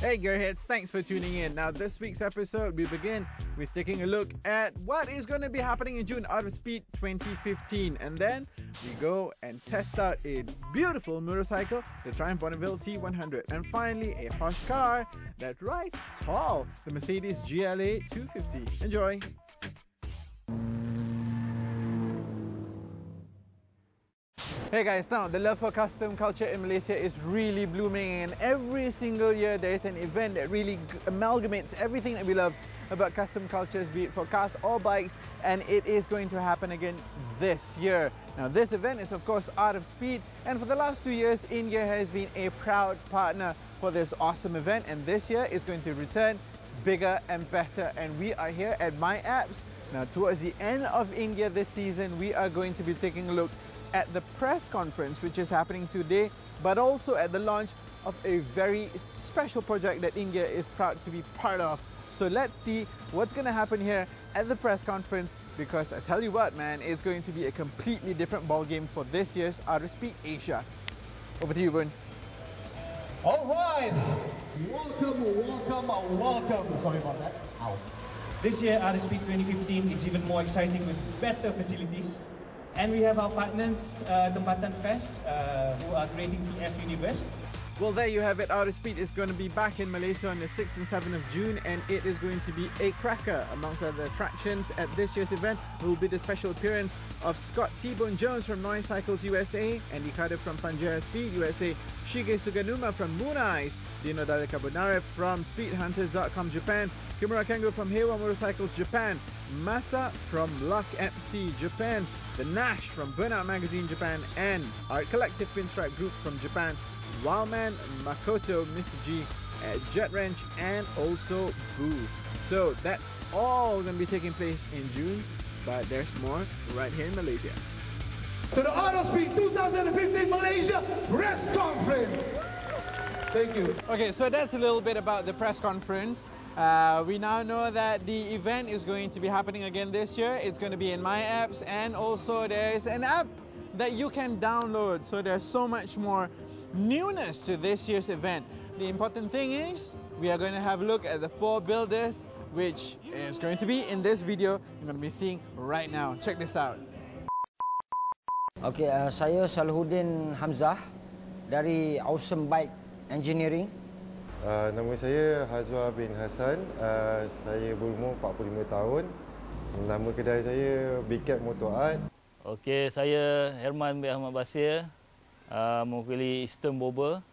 Hey Gearheads, thanks for tuning in. Now this week's episode, we begin with taking a look at what is going to be happening in June Out of Speed 2015. And then we go and test out a beautiful motorcycle, the Triumph T100. And finally, a posh car that rides tall, the Mercedes GLA 250. Enjoy! Hey guys, now the love for custom culture in Malaysia is really blooming, and every single year there is an event that really amalgamates everything that we love about custom cultures, be it for cars or bikes, and it is going to happen again this year. Now this event is of course Out of Speed, and for the last 2 years India has been a proud partner for this awesome event, and this year is going to return bigger and better, and we are here at My Apps. Now towards the end of India this season, we are going to be taking a look at the press conference which is happening today, but also at the launch of a very special project that India is proud to be part of. So let's see what's going to happen here at the press conference, because I tell you what man, it's going to be a completely different ball game for this year's Out of Speed Asia. Over to you, Boon. Alright, welcome. Sorry about that. Ow. This year Out of Speed 2015 is even more exciting with better facilities. And we have our partners, Tempatan Fest, who are creating TF Universe. Well, there you have it. Out of Speed is going to be back in Malaysia on the 6th and 7th of June, and it is going to be a cracker. Amongst other attractions at this year's event will be the special appearance of Scott T-Bone Jones from Noise Cycles USA, Andy Carter from Pangea Speed USA, Shige Suganuma from Moon Eyes, Dino Dale Carbonare from SpeedHunters.com Japan, Kimura Kango from Heiwa Motorcycles Japan, Masa from Luck MC Japan, The Nash from Burnout Magazine Japan, and Art Collective Pinstripe Group from Japan, Wildman, Makoto, Mr. G at Jet Wrench, and also Boo. So that's all going to be taking place in June, but there's more right here in Malaysia. To the Out of Speed 2015 Malaysia press conference. Thank you. Okay, so that's a little bit about the press conference. We now know that the event is going to be happening again this year. It's going to be in My Apps, and also there's an app that you can download. So there's so much more newness to this year's event. The important thing is we are going to have a look at the 4 builders, which is going to be in this video you're going to be seeing right now. Check this out. Okay, saya Salahuddin Hamzah dari Awesome Bike Engineering. Nama saya Hazwa bin Hassan. Saya berumur 45 tahun. Nama kedai saya Big Cat Motor Art. Okey, saya Herman bin Ahmad Basir, mewakili Eastern Boba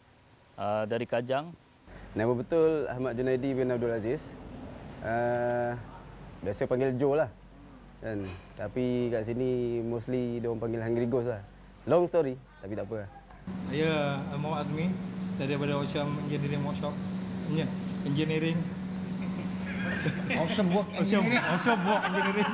dari Kajang. Nama betul Ahmad Junaidi bin Abdul Aziz. Biasa panggil Joe lah. Kan? Tapi kat sini mostly dia orang panggil Hungry Ghost lah. Long story, tapi tak apa lah. Saya Muhammad Azmi daripada Awesome Engineering Workshop. Engineering. Awesome work engineering. Awesome work engineering.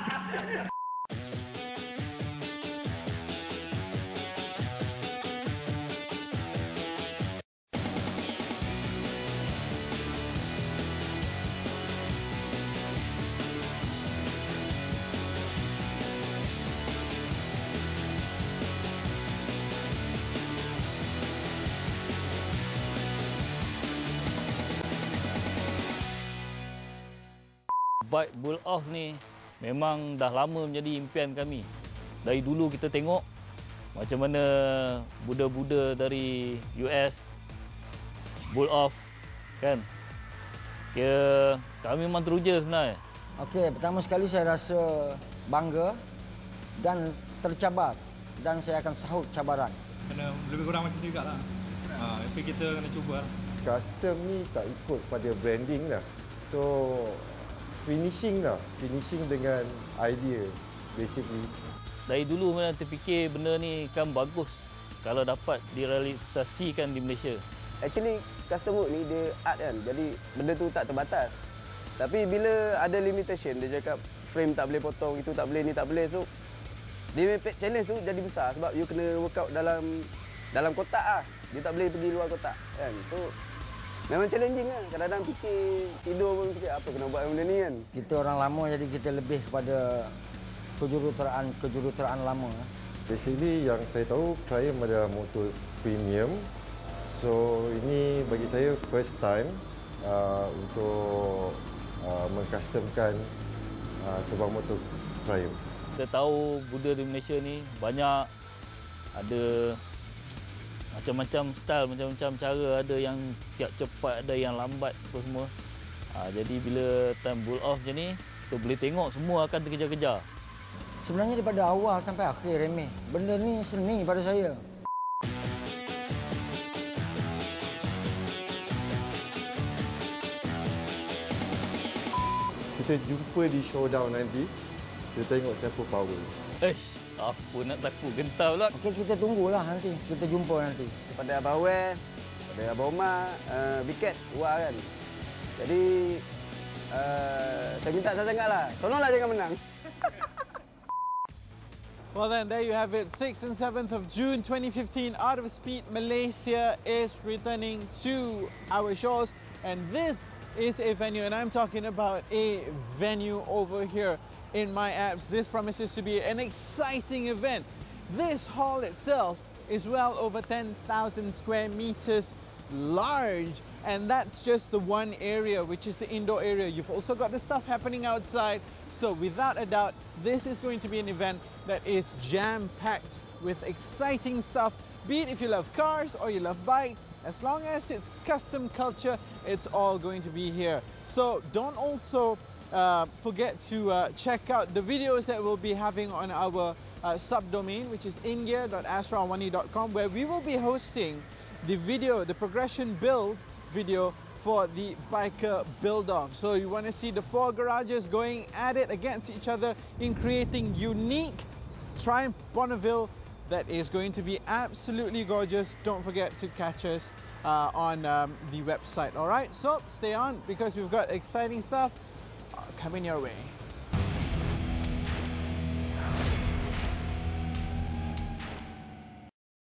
Bike Build-off ni memang dah lama menjadi impian kami. Dari dulu kita tengok macam mana buda-buda dari US Build-off kan. Kami memang teruja sebenarnya. Okey, pertama sekali saya rasa bangga dan tercabar, dan saya akan sahut cabaran. Kena lebih kurang macam juga lah. Tapi kita kena cuba. Custom ni tak ikut pada branding lah. So finishing dengan idea basically. Dari dulu memang terfikir benda ni kan bagus kalau dapat direalisasikan di Malaysia. Actually, custom work ni dia art kan. Jadi benda tu tak terbatas. Tapi bila ada limitation, dia cakap frame tak boleh potong, itu tak boleh, ni tak boleh. So, dia challenge tu jadi besar sebab you kena workout dalam kotak lah. Dia tak boleh pergi luar kotak kan. So, memang challenging kan. Kadang-kadang fikir, tidur pun fikir apa kena buat benda ni kan. Kita orang lama, jadi kita lebih kepada kejuruteraan lama. Basically yang saya tahu Triumph adalah motor premium. So ini bagi saya first time untuk mengcustomkan sebuah motor Triumph. Kita tahu buda di Malaysia ni banyak, ada macam-macam style, macam-macam cara, ada yang siap cepat, ada yang lambat apa semua. Jadi bila time build off macam ni, kita boleh tengok semua akan terkejar-kejar. Sebenarnya daripada awal sampai akhir remeh. Benda ni seni pada saya. Kita jumpa di showdown nanti. Kita tengok siapa power. Apa nak takut, gentar pula. Okey, kita tunggulah nanti. Kita jumpa nanti. Daripada Abang Wer, daripada Abang Omar, Biket, Wah kan. Jadi, saya minta sangat-sangatlah. Tolonglah jangan menang. Well then, there you have it. 6th and 7th of June 2015, Art of Speed Malaysia is returning to our shores. And this is a venue, and I'm talking about a venue over here in my apps. This promises to be an exciting event. This hall itself is well over 10,000 square meters large, and that's just the one area, which is the indoor area. You've also got the stuff happening outside. So without a doubt, this is going to be an event that is jam-packed with exciting stuff, be it if you love cars or you love bikes. As long as it's custom culture, it's all going to be here. So don't also forget to check out the videos that we'll be having on our subdomain, which is ingear.astrawani.com, where we will be hosting the video, the progression build video for the biker build-off. So you want to see the 4 garages going at it against each other in creating unique Triumph Bonneville that is going to be absolutely gorgeous. Don't forget to catch us on the website. All right, so stay on because we've got exciting stuff coming your way.